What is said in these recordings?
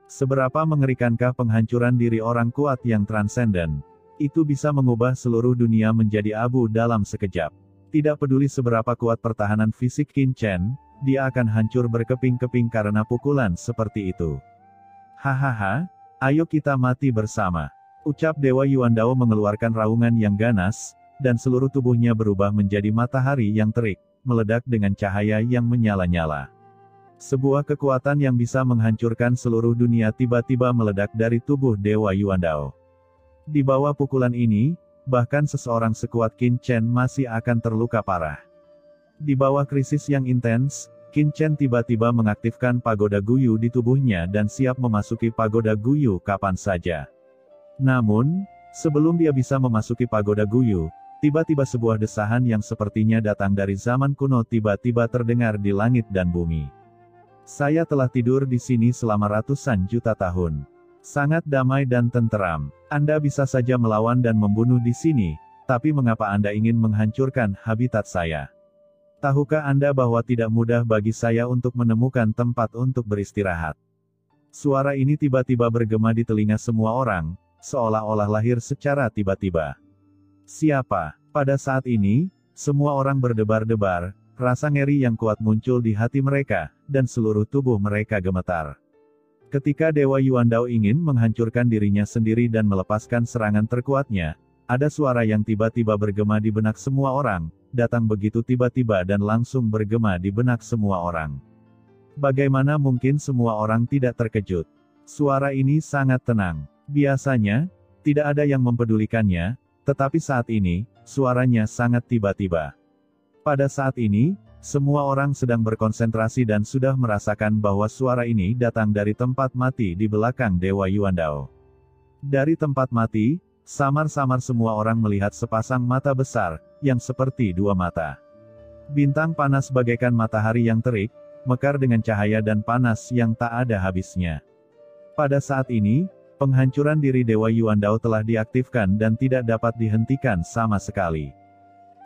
Seberapa mengerikankah penghancuran diri orang kuat yang transenden? Itu bisa mengubah seluruh dunia menjadi abu dalam sekejap. Tidak peduli seberapa kuat pertahanan fisik Qin Chen, dia akan hancur berkeping-keping karena pukulan seperti itu. Hahaha, ayo kita mati bersama. Ucap Dewa Yuandao mengeluarkan raungan yang ganas, dan seluruh tubuhnya berubah menjadi matahari yang terik, meledak dengan cahaya yang menyala-nyala. Sebuah kekuatan yang bisa menghancurkan seluruh dunia tiba-tiba meledak dari tubuh Dewa Yuandao. Di bawah pukulan ini, bahkan seseorang sekuat Qin Chen masih akan terluka parah. Di bawah krisis yang intens, Qin Chen tiba-tiba mengaktifkan pagoda Guyu di tubuhnya dan siap memasuki pagoda Guyu kapan saja. Namun, sebelum dia bisa memasuki pagoda Guyu, tiba-tiba sebuah desahan yang sepertinya datang dari zaman kuno tiba-tiba terdengar di langit dan bumi. Saya telah tidur di sini selama ratusan juta tahun. Sangat damai dan tenteram. Anda bisa saja melawan dan membunuh di sini, tapi mengapa Anda ingin menghancurkan habitat saya? Tahukah Anda bahwa tidak mudah bagi saya untuk menemukan tempat untuk beristirahat? Suara ini tiba-tiba bergema di telinga semua orang, seolah-olah lahir secara tiba-tiba. Siapa? Pada saat ini, semua orang berdebar-debar. Rasa ngeri yang kuat muncul di hati mereka, dan seluruh tubuh mereka gemetar. Ketika Dewa Yuandao ingin menghancurkan dirinya sendiri dan melepaskan serangan terkuatnya, ada suara yang tiba-tiba bergema di benak semua orang, datang begitu tiba-tiba dan langsung bergema di benak semua orang. Bagaimana mungkin semua orang tidak terkejut? Suara ini sangat tenang. Biasanya, tidak ada yang mempedulikannya, tetapi saat ini, suaranya sangat tiba-tiba. Pada saat ini, semua orang sedang berkonsentrasi dan sudah merasakan bahwa suara ini datang dari tempat mati di belakang Dewa Yuandao. Dari tempat mati, samar-samar semua orang melihat sepasang mata besar, yang seperti dua mata. Bintang panas bagaikan matahari yang terik, mekar dengan cahaya dan panas yang tak ada habisnya. Pada saat ini, penghancuran diri Dewa Yuandao telah diaktifkan dan tidak dapat dihentikan sama sekali.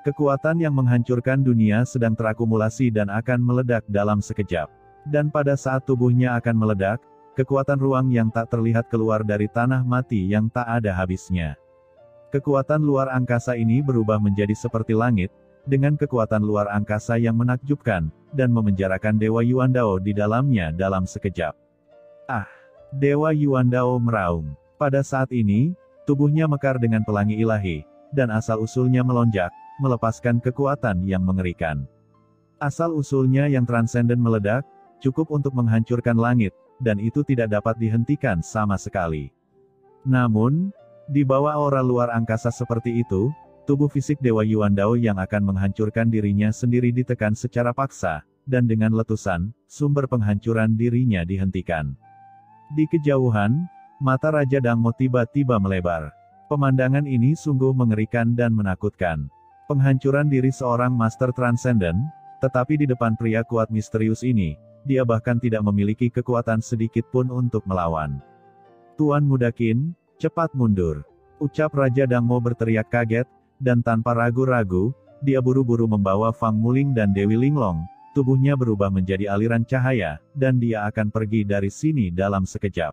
Kekuatan yang menghancurkan dunia sedang terakumulasi dan akan meledak dalam sekejap. Dan pada saat tubuhnya akan meledak, kekuatan ruang yang tak terlihat keluar dari tanah mati yang tak ada habisnya. Kekuatan luar angkasa ini berubah menjadi seperti langit, dengan kekuatan luar angkasa yang menakjubkan, dan memenjarakan Dewa Yuandao di dalamnya dalam sekejap. Ah! Dewa Yuandao meraung. Pada saat ini, tubuhnya mekar dengan pelangi ilahi, dan asal-usulnya melonjak, melepaskan kekuatan yang mengerikan. Asal-usulnya yang transenden meledak, cukup untuk menghancurkan langit, dan itu tidak dapat dihentikan sama sekali. Namun, di bawah aura luar angkasa seperti itu, tubuh fisik Dewa Yuandao yang akan menghancurkan dirinya sendiri ditekan secara paksa, dan dengan letusan, sumber penghancuran dirinya dihentikan. Di kejauhan, mata Raja Dangmo tiba-tiba melebar. Pemandangan ini sungguh mengerikan dan menakutkan. Penghancuran diri seorang Master Transcendent, tetapi di depan pria kuat misterius ini, dia bahkan tidak memiliki kekuatan sedikit pun untuk melawan. Tuan Muda Qin, cepat mundur. Ucap Raja Dangmo berteriak kaget, dan tanpa ragu-ragu, dia buru-buru membawa Fang Muling dan Dewi Linglong, tubuhnya berubah menjadi aliran cahaya, dan dia akan pergi dari sini dalam sekejap.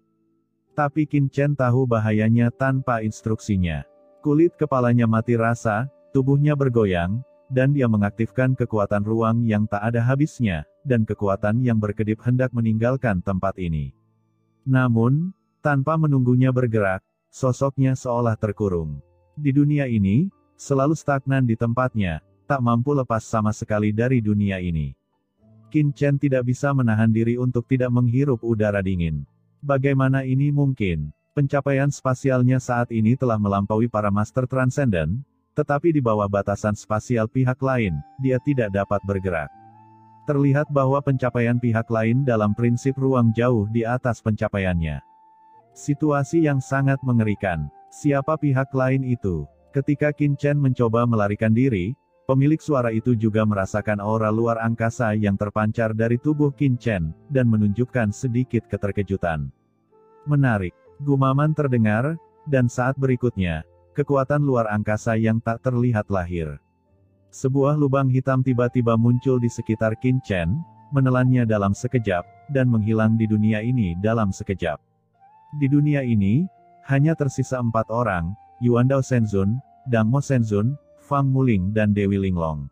Tapi Qin Chen tahu bahayanya tanpa instruksinya. Kulit kepalanya mati rasa, tubuhnya bergoyang, dan dia mengaktifkan kekuatan ruang yang tak ada habisnya, dan kekuatan yang berkedip hendak meninggalkan tempat ini. Namun, tanpa menunggunya bergerak, sosoknya seolah terkurung. Di dunia ini, selalu stagnan di tempatnya, tak mampu lepas sama sekali dari dunia ini. Qin Chen tidak bisa menahan diri untuk tidak menghirup udara dingin. Bagaimana ini mungkin? Pencapaian spasialnya saat ini telah melampaui para Master Transcendent, tetapi di bawah batasan spasial pihak lain, dia tidak dapat bergerak. Terlihat bahwa pencapaian pihak lain dalam prinsip ruang jauh di atas pencapaiannya. Situasi yang sangat mengerikan. Siapa pihak lain itu? Ketika Qin Chen mencoba melarikan diri, pemilik suara itu juga merasakan aura luar angkasa yang terpancar dari tubuh Qin Chen, dan menunjukkan sedikit keterkejutan. Menarik. Gumaman terdengar, dan saat berikutnya, kekuatan luar angkasa yang tak terlihat lahir. Sebuah lubang hitam tiba-tiba muncul di sekitar Qin Chen, menelannya dalam sekejap, dan menghilang di dunia ini dalam sekejap. Di dunia ini, hanya tersisa 4 orang, Yuandao Shenzun, Dang Mo Shenzun, Fang Muling dan Dewi Linglong.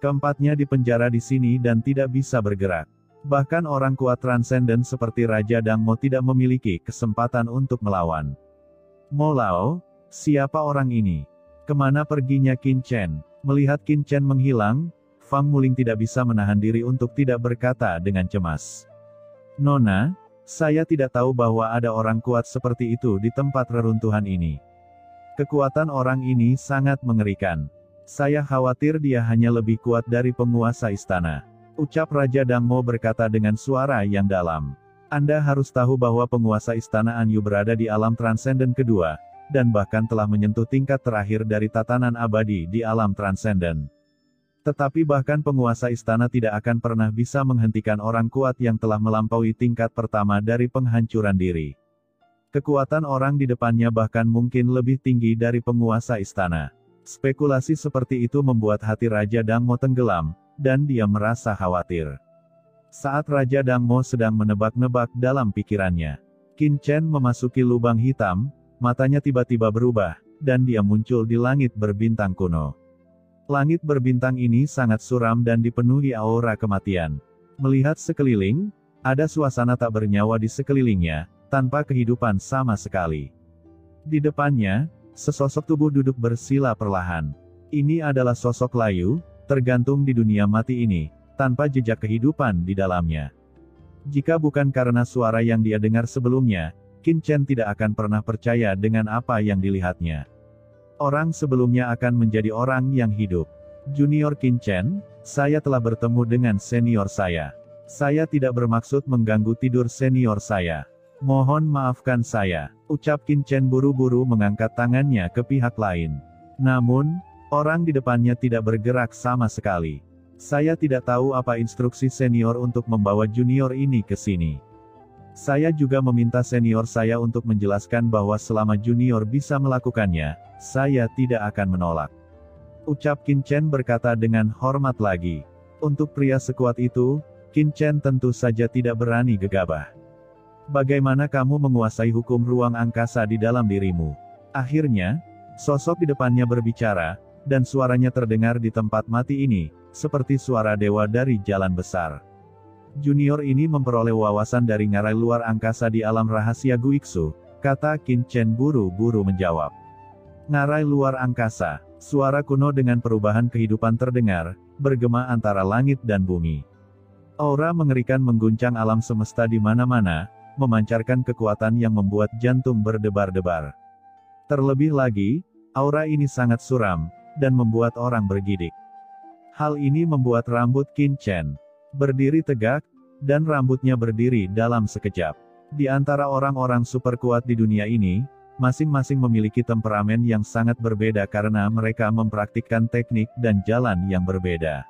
Keempatnya dipenjara di sini dan tidak bisa bergerak. Bahkan orang kuat transenden seperti Raja Dang Mo tidak memiliki kesempatan untuk melawan. Mo Lao, siapa orang ini? Kemana perginya Qin Chen? Melihat Qin Chen menghilang, Fang Muling tidak bisa menahan diri untuk tidak berkata dengan cemas. Nona, saya tidak tahu bahwa ada orang kuat seperti itu di tempat reruntuhan ini. Kekuatan orang ini sangat mengerikan. Saya khawatir dia hanya lebih kuat dari penguasa istana. Ucap Raja Dang Mo berkata dengan suara yang dalam. Anda harus tahu bahwa penguasa istana Anyu berada di alam transenden kedua, dan bahkan telah menyentuh tingkat terakhir dari tatanan abadi di alam transenden. Tetapi bahkan penguasa istana tidak akan pernah bisa menghentikan orang kuat yang telah melampaui tingkat pertama dari penghancuran diri. Kekuatan orang di depannya bahkan mungkin lebih tinggi dari penguasa istana. Spekulasi seperti itu membuat hati Raja Dang Mo tenggelam, dan dia merasa khawatir. Saat Raja Dang Mo sedang menebak-nebak dalam pikirannya, Qin Chen memasuki lubang hitam, matanya tiba-tiba berubah, dan dia muncul di langit berbintang kuno. Langit berbintang ini sangat suram dan dipenuhi aura kematian. Melihat sekeliling, ada suasana tak bernyawa di sekelilingnya, tanpa kehidupan sama sekali. Di depannya, sesosok tubuh duduk bersila perlahan. Ini adalah sosok layu, tergantung di dunia mati ini, tanpa jejak kehidupan di dalamnya. Jika bukan karena suara yang dia dengar sebelumnya, Qin Chen tidak akan pernah percaya dengan apa yang dilihatnya. Orang sebelumnya akan menjadi orang yang hidup. Junior Qin Chen, saya telah bertemu dengan senior saya. Saya tidak bermaksud mengganggu tidur senior saya. Mohon maafkan saya, ucap Qin Chen buru-buru mengangkat tangannya ke pihak lain. Namun, orang di depannya tidak bergerak sama sekali. Saya tidak tahu apa instruksi senior untuk membawa junior ini ke sini. Saya juga meminta senior saya untuk menjelaskan bahwa selama junior bisa melakukannya, saya tidak akan menolak. Ucap Qin Chen berkata dengan hormat lagi. Untuk pria sekuat itu, Qin Chen tentu saja tidak berani gegabah. Bagaimana kamu menguasai hukum ruang angkasa di dalam dirimu? Akhirnya, sosok di depannya berbicara, dan suaranya terdengar di tempat mati ini, seperti suara dewa dari jalan besar. Junior ini memperoleh wawasan dari ngarai luar angkasa di alam rahasia Guiksu, kata Qin Chen buru-buru menjawab. Ngarai luar angkasa, suara kuno dengan perubahan kehidupan terdengar, bergema antara langit dan bumi. Aura mengerikan mengguncang alam semesta di mana-mana, memancarkan kekuatan yang membuat jantung berdebar-debar. Terlebih lagi, aura ini sangat suram, dan membuat orang bergidik. Hal ini membuat rambut Qin Chen berdiri tegak, dan rambutnya berdiri dalam sekejap. Di antara orang-orang super kuat di dunia ini, masing-masing memiliki temperamen yang sangat berbeda karena mereka mempraktikkan teknik dan jalan yang berbeda.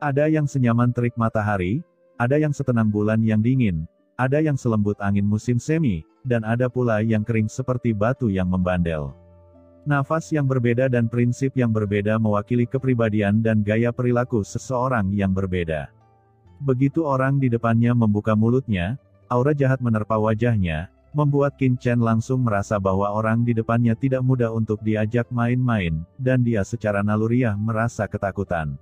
Ada yang senyaman terik matahari, ada yang setenang bulan yang dingin, ada yang selembut angin musim semi, dan ada pula yang kering seperti batu yang membandel. Nafas yang berbeda dan prinsip yang berbeda mewakili kepribadian dan gaya perilaku seseorang yang berbeda. Begitu orang di depannya membuka mulutnya, aura jahat menerpa wajahnya, membuat Qin Chen langsung merasa bahwa orang di depannya tidak mudah untuk diajak main-main, dan dia secara naluriah merasa ketakutan.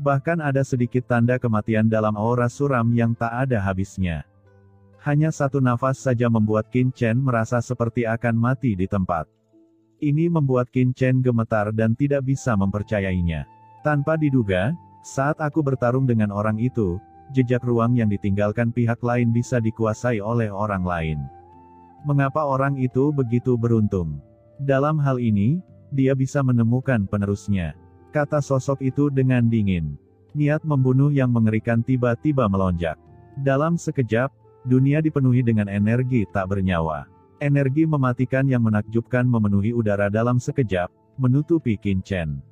Bahkan ada sedikit tanda kematian dalam aura suram yang tak ada habisnya. Hanya satu nafas saja membuat Qin Chen merasa seperti akan mati di tempat. Ini membuat Qin Chen gemetar dan tidak bisa mempercayainya. Tanpa diduga, saat aku bertarung dengan orang itu, jejak ruang yang ditinggalkan pihak lain bisa dikuasai oleh orang lain. Mengapa orang itu begitu beruntung? Dalam hal ini, dia bisa menemukan penerusnya. Kata sosok itu dengan dingin. Niat membunuh yang mengerikan tiba-tiba melonjak. Dalam sekejap, dunia dipenuhi dengan energi tak bernyawa. Energi mematikan yang menakjubkan memenuhi udara dalam sekejap, menutupi Qin Chen.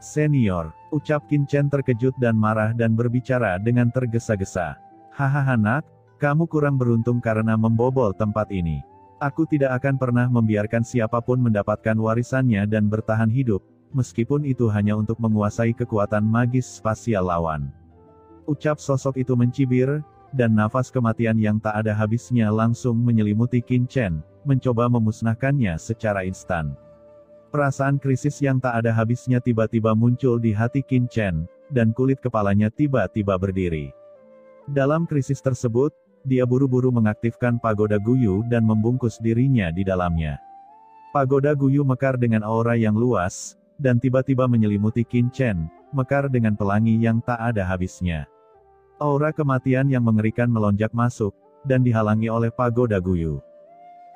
Senior, ucap Qin Chen terkejut dan marah dan berbicara dengan tergesa-gesa. Hahaha nak, kamu kurang beruntung karena membobol tempat ini. Aku tidak akan pernah membiarkan siapapun mendapatkan warisannya dan bertahan hidup, meskipun itu hanya untuk menguasai kekuatan magis spasial lawan. Ucap sosok itu mencibir, dan nafas kematian yang tak ada habisnya langsung menyelimuti Qin Chen, mencoba memusnahkannya secara instan. Perasaan krisis yang tak ada habisnya tiba-tiba muncul di hati Qin Chen, dan kulit kepalanya tiba-tiba berdiri. Dalam krisis tersebut, dia buru-buru mengaktifkan pagoda Guyu dan membungkus dirinya di dalamnya. Pagoda Guyu mekar dengan aura yang luas, dan tiba-tiba menyelimuti Qin Chen, mekar dengan pelangi yang tak ada habisnya. Aura kematian yang mengerikan melonjak masuk, dan dihalangi oleh pagoda Guyu.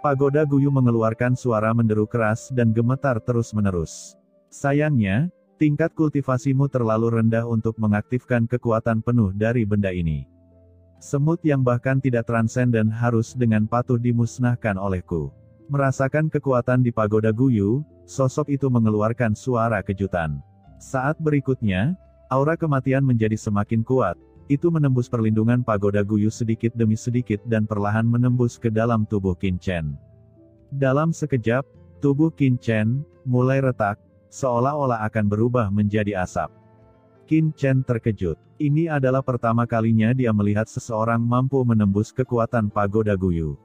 Pagoda Guyu mengeluarkan suara menderu keras dan gemetar terus-menerus. Sayangnya, tingkat kultivasimu terlalu rendah untuk mengaktifkan kekuatan penuh dari benda ini. Semut yang bahkan tidak transenden harus dengan patuh dimusnahkan olehku. Merasakan kekuatan di pagoda Guyu, sosok itu mengeluarkan suara kejutan. Saat berikutnya, aura kematian menjadi semakin kuat. Itu menembus perlindungan pagoda Guyu sedikit demi sedikit dan perlahan menembus ke dalam tubuh Qin Chen. Dalam sekejap, tubuh Qin Chen mulai retak, seolah-olah akan berubah menjadi asap. Qin Chen terkejut. Ini adalah pertama kalinya dia melihat seseorang mampu menembus kekuatan pagoda Guyu.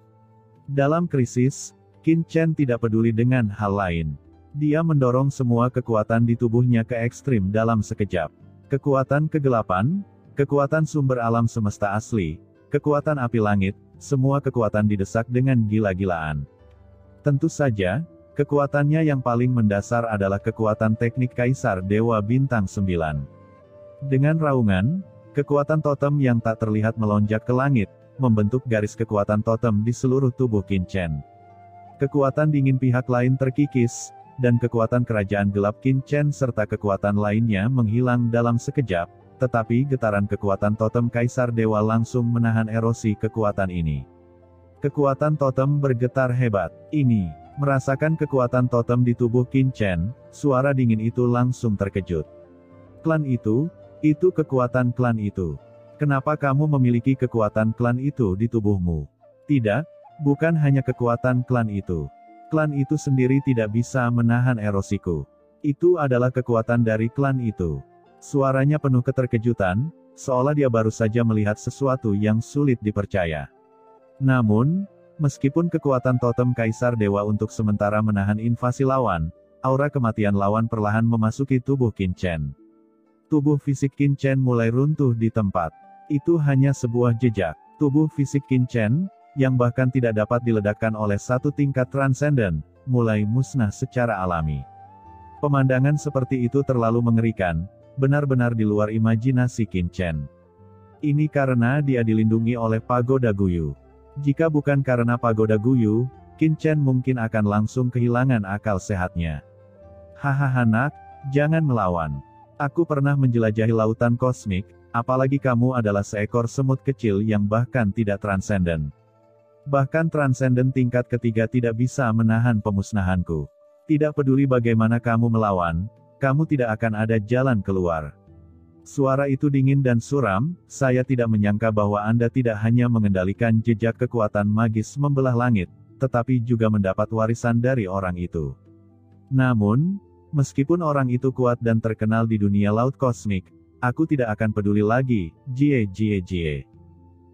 Dalam krisis, Qin Chen tidak peduli dengan hal lain. Dia mendorong semua kekuatan di tubuhnya ke ekstrim dalam sekejap. Kekuatan kegelapan, kekuatan sumber alam semesta asli, kekuatan api langit, semua kekuatan didesak dengan gila-gilaan. Tentu saja, kekuatannya yang paling mendasar adalah kekuatan teknik Kaisar Dewa Bintang 9. Dengan raungan, kekuatan totem yang tak terlihat melonjak ke langit, membentuk garis kekuatan totem di seluruh tubuh Qin Chen. Kekuatan dingin pihak lain terkikis, dan kekuatan kerajaan gelap Qin Chen serta kekuatan lainnya menghilang dalam sekejap. Tetapi getaran kekuatan totem Kaisar Dewa langsung menahan erosi kekuatan ini. Kekuatan totem bergetar hebat. Ini, merasakan kekuatan totem di tubuh Qin Chen, suara dingin itu langsung terkejut. Klan itu kekuatan klan itu. Kenapa kamu memiliki kekuatan klan itu di tubuhmu? Tidak, bukan hanya kekuatan klan itu. Klan itu sendiri tidak bisa menahan erosiku. Itu adalah kekuatan dari klan itu. Suaranya penuh keterkejutan, seolah dia baru saja melihat sesuatu yang sulit dipercaya. Namun, meskipun kekuatan totem Kaisar Dewa untuk sementara menahan invasi lawan, aura kematian lawan perlahan memasuki tubuh Qin Chen. Tubuh fisik Qin Chen mulai runtuh di tempat. Itu hanya sebuah jejak. Tubuh fisik Qin Chen, yang bahkan tidak dapat diledakkan oleh satu tingkat transenden, mulai musnah secara alami. Pemandangan seperti itu terlalu mengerikan, benar-benar di luar imajinasi Qin Chen. Ini karena dia dilindungi oleh pagoda Guyu. Jika bukan karena pagoda Guyu, Qin Chen mungkin akan langsung kehilangan akal sehatnya. Hahaha nak, jangan melawan. Aku pernah menjelajahi lautan kosmik, apalagi kamu adalah seekor semut kecil yang bahkan tidak transenden. Bahkan transenden tingkat ketiga tidak bisa menahan pemusnahanku. Tidak peduli bagaimana kamu melawan, kamu tidak akan ada jalan keluar. Suara itu dingin dan suram, saya tidak menyangka bahwa Anda tidak hanya mengendalikan jejak kekuatan magis membelah langit, tetapi juga mendapat warisan dari orang itu. Namun, meskipun orang itu kuat dan terkenal di dunia laut kosmik, aku tidak akan peduli lagi, jie.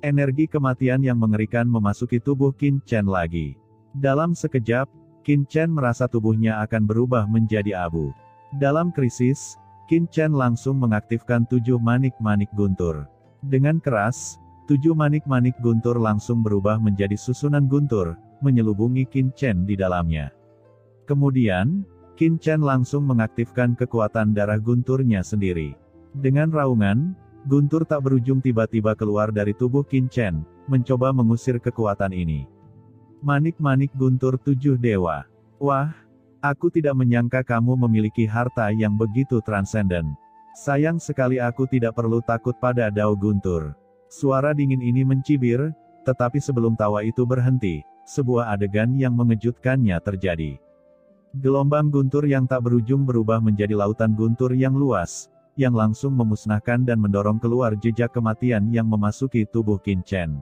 Energi kematian yang mengerikan memasuki tubuh Qin Chen lagi. Dalam sekejap, Qin Chen merasa tubuhnya akan berubah menjadi abu. Dalam krisis, Qin Chen langsung mengaktifkan 7 manik-manik guntur. Dengan keras, 7 manik-manik guntur langsung berubah menjadi susunan guntur, menyelubungi Qin Chen di dalamnya. Kemudian, Qin Chen langsung mengaktifkan kekuatan darah gunturnya sendiri. Dengan raungan, guntur tak berujung tiba-tiba keluar dari tubuh Qin Chen, mencoba mengusir kekuatan ini. Manik-manik guntur 7 dewa. Wah, aku tidak menyangka kamu memiliki harta yang begitu transenden. Sayang sekali aku tidak perlu takut pada Dao Guntur. Suara dingin ini mencibir, tetapi sebelum tawa itu berhenti, sebuah adegan yang mengejutkannya terjadi. Gelombang guntur yang tak berujung berubah menjadi lautan guntur yang luas, yang langsung memusnahkan dan mendorong keluar jejak kematian yang memasuki tubuh Qin Chen.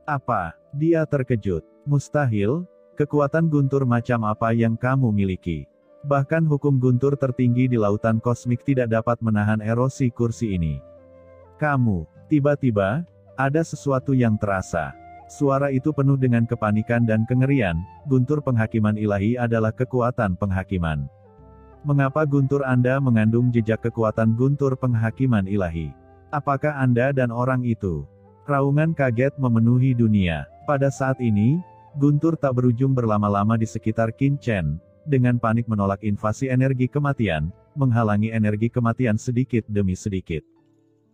Apa? Dia terkejut. Mustahil. Kekuatan guntur macam apa yang kamu miliki? Bahkan hukum guntur tertinggi di lautan kosmik tidak dapat menahan erosi kursi ini. Kamu, tiba-tiba, Ada sesuatu yang terasa. Suara itu penuh dengan kepanikan dan kengerian. Guntur penghakiman ilahi adalah kekuatan penghakiman. Mengapa guntur Anda mengandung jejak kekuatan guntur penghakiman ilahi? Apakah Anda dan orang itu? Raungan kaget memenuhi dunia. Pada saat ini, guntur tak berujung berlama-lama di sekitar Qin Chen, dengan panik menolak invasi energi kematian, menghalangi energi kematian sedikit demi sedikit.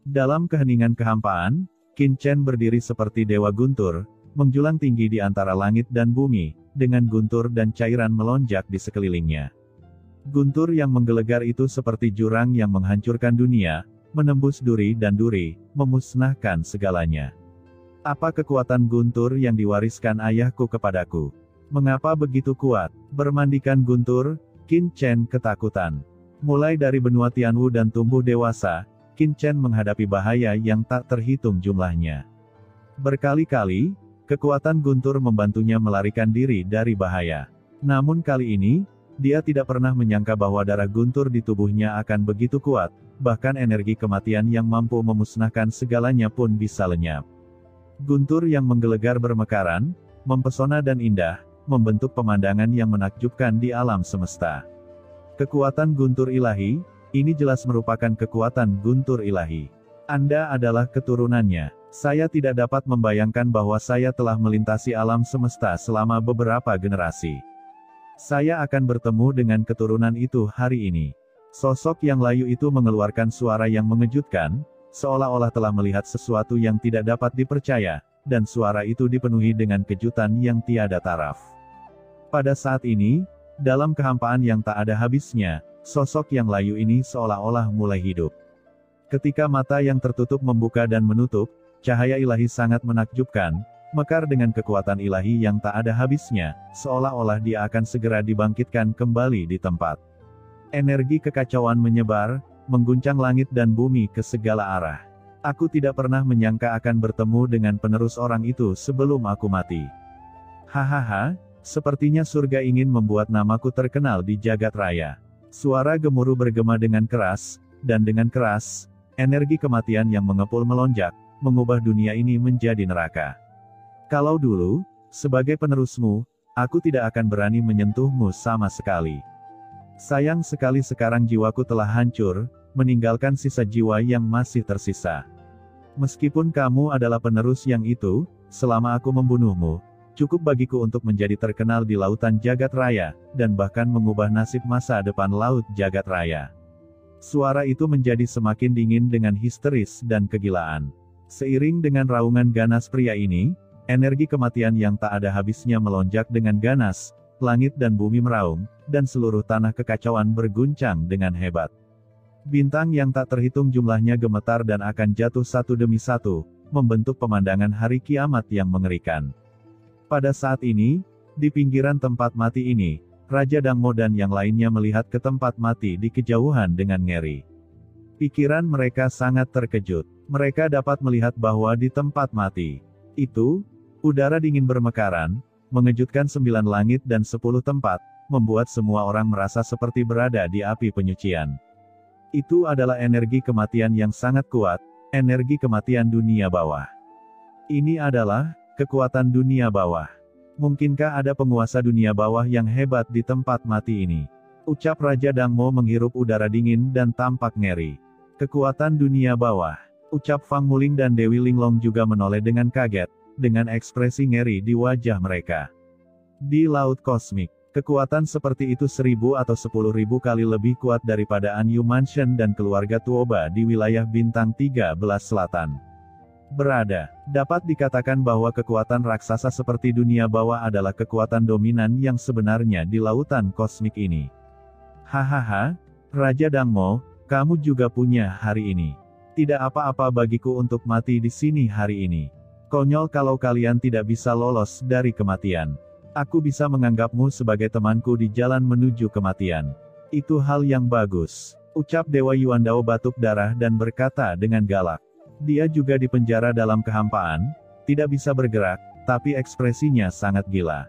Dalam keheningan kehampaan, Qin Chen berdiri seperti dewa guntur, menjulang tinggi di antara langit dan bumi, dengan guntur dan cairan melonjak di sekelilingnya. Guntur yang menggelegar itu seperti jurang yang menghancurkan dunia, menembus duri dan duri, memusnahkan segalanya. Apa kekuatan guntur yang diwariskan ayahku kepadaku? Mengapa begitu kuat? Bermandikan guntur, Qin Chen ketakutan. Mulai dari benua Tianwu dan tumbuh dewasa, Qin Chen menghadapi bahaya yang tak terhitung jumlahnya. Berkali-kali, kekuatan guntur membantunya melarikan diri dari bahaya. Namun kali ini, dia tidak pernah menyangka bahwa darah guntur di tubuhnya akan begitu kuat, bahkan energi kematian yang mampu memusnahkan segalanya pun bisa lenyap. Guntur yang menggelegar bermekaran, mempesona dan indah, membentuk pemandangan yang menakjubkan di alam semesta. Kekuatan guntur ilahi, ini jelas merupakan kekuatan guntur ilahi. Anda adalah keturunannya. Saya tidak dapat membayangkan bahwa saya telah melintasi alam semesta selama beberapa generasi. Saya akan bertemu dengan keturunan itu hari ini. Sosok yang layu itu mengeluarkan suara yang mengejutkan, seolah-olah telah melihat sesuatu yang tidak dapat dipercaya, dan suara itu dipenuhi dengan kejutan yang tiada taraf. Pada saat ini, dalam kehampaan yang tak ada habisnya, sosok yang layu ini seolah-olah mulai hidup. Ketika mata yang tertutup membuka dan menutup, cahaya ilahi sangat menakjubkan, mekar dengan kekuatan ilahi yang tak ada habisnya, seolah-olah dia akan segera dibangkitkan kembali di tempat. Energi kekacauan menyebar, mengguncang langit dan bumi ke segala arah. Aku tidak pernah menyangka akan bertemu dengan penerus orang itu sebelum aku mati. Hahaha, sepertinya surga ingin membuat namaku terkenal di jagat raya. Suara gemuruh bergema dengan keras, dan dengan keras, energi kematian yang mengepul melonjak, mengubah dunia ini menjadi neraka. Kalau dulu, sebagai penerusmu, aku tidak akan berani menyentuhmu sama sekali. Sayang sekali sekarang jiwaku telah hancur, meninggalkan sisa jiwa yang masih tersisa. Meskipun kamu adalah penerus yang itu, selama aku membunuhmu, cukup bagiku untuk menjadi terkenal di lautan jagat raya, dan bahkan mengubah nasib masa depan laut jagat raya. Suara itu menjadi semakin dingin dengan histeris dan kegilaan. Seiring dengan raungan ganas pria ini, energi kematian yang tak ada habisnya melonjak dengan ganas, langit dan bumi meraung, dan seluruh tanah kekacauan berguncang dengan hebat. Bintang yang tak terhitung jumlahnya gemetar dan akan jatuh satu demi satu, membentuk pemandangan hari kiamat yang mengerikan. Pada saat ini, di pinggiran tempat mati ini, Raja Dangmo dan yang lainnya melihat ke tempat mati di kejauhan dengan ngeri. Pikiran mereka sangat terkejut. Mereka dapat melihat bahwa di tempat mati itu, udara dingin bermekaran, mengejutkan 9 langit dan 10 tempat, membuat semua orang merasa seperti berada di api penyucian. Itu adalah energi kematian yang sangat kuat, energi kematian dunia bawah. Ini adalah kekuatan dunia bawah. Mungkinkah ada penguasa dunia bawah yang hebat di tempat mati ini? Ucap Raja Dangmo menghirup udara dingin dan tampak ngeri. Kekuatan dunia bawah. Ucap Fang Muling dan Dewi Linglong juga menoleh dengan kaget, dengan ekspresi ngeri di wajah mereka. Di laut kosmik, kekuatan seperti itu 1000 atau 10.000 kali lebih kuat daripada An Yu Mansion dan keluarga Tuoba di wilayah Bintang 13 Selatan. Dapat dikatakan bahwa kekuatan raksasa seperti dunia bawah adalah kekuatan dominan yang sebenarnya di lautan kosmik ini. Hahaha, Raja Dangmo, kamu juga punya hari ini. Tidak apa-apa bagiku untuk mati di sini hari ini. Konyol kalau kalian tidak bisa lolos dari kematian. Aku bisa menganggapmu sebagai temanku di jalan menuju kematian. Itu hal yang bagus. Ucap Dewa Yuandao batuk darah dan berkata dengan galak. Dia juga dipenjara dalam kehampaan, tidak bisa bergerak, tapi ekspresinya sangat gila.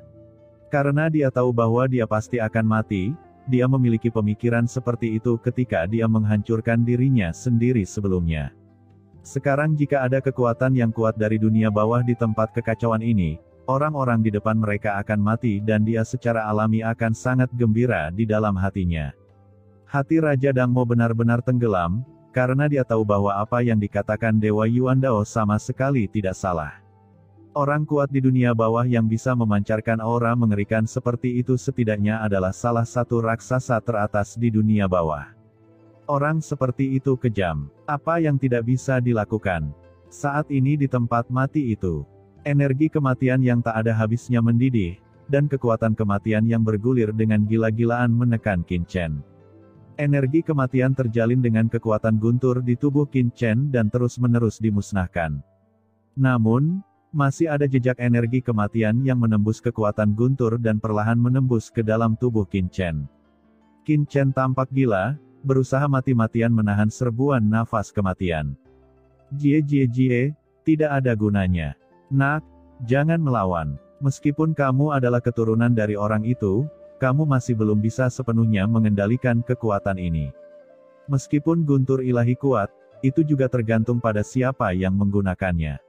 Karena dia tahu bahwa dia pasti akan mati, dia memiliki pemikiran seperti itu ketika dia menghancurkan dirinya sendiri sebelumnya. Sekarang jika ada kekuatan yang kuat dari dunia bawah di tempat kekacauan ini, orang-orang di depan mereka akan mati dan dia secara alami akan sangat gembira di dalam hatinya. Hati Raja Dangmo benar-benar tenggelam, karena dia tahu bahwa apa yang dikatakan Dewa Yuandao sama sekali tidak salah. Orang kuat di dunia bawah yang bisa memancarkan aura mengerikan seperti itu setidaknya adalah salah satu raksasa teratas di dunia bawah. Orang seperti itu kejam. Apa yang tidak bisa dilakukan? Saat ini di tempat mati itu, energi kematian yang tak ada habisnya mendidih, dan kekuatan kematian yang bergulir dengan gila-gilaan menekan Qin Chen. Energi kematian terjalin dengan kekuatan guntur di tubuh Qin Chen dan terus-menerus dimusnahkan. Namun, masih ada jejak energi kematian yang menembus kekuatan guntur dan perlahan menembus ke dalam tubuh Qin Chen. Qin Chen tampak gila, berusaha mati-matian menahan serbuan nafas kematian. Jie, tidak ada gunanya. Nak, jangan melawan. Meskipun kamu adalah keturunan dari orang itu, kamu masih belum bisa sepenuhnya mengendalikan kekuatan ini. Meskipun guntur ilahi kuat, itu juga tergantung pada siapa yang menggunakannya.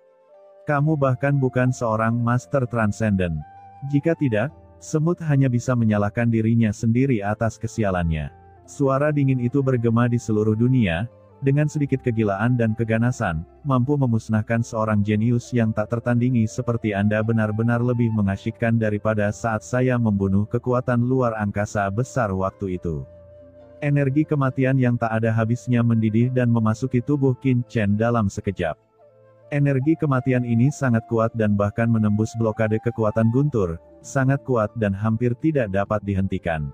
Kamu bahkan bukan seorang master transcendent. Jika tidak, semut hanya bisa menyalahkan dirinya sendiri atas kesialannya. Suara dingin itu bergema di seluruh dunia, dengan sedikit kegilaan dan keganasan, mampu memusnahkan seorang jenius yang tak tertandingi seperti Anda benar-benar lebih mengasyikkan daripada saat saya membunuh kekuatan luar angkasa besar waktu itu. Energi kematian yang tak ada habisnya mendidih dan memasuki tubuh Qin Chen dalam sekejap. Energi kematian ini sangat kuat dan bahkan menembus blokade kekuatan guntur, sangat kuat dan hampir tidak dapat dihentikan.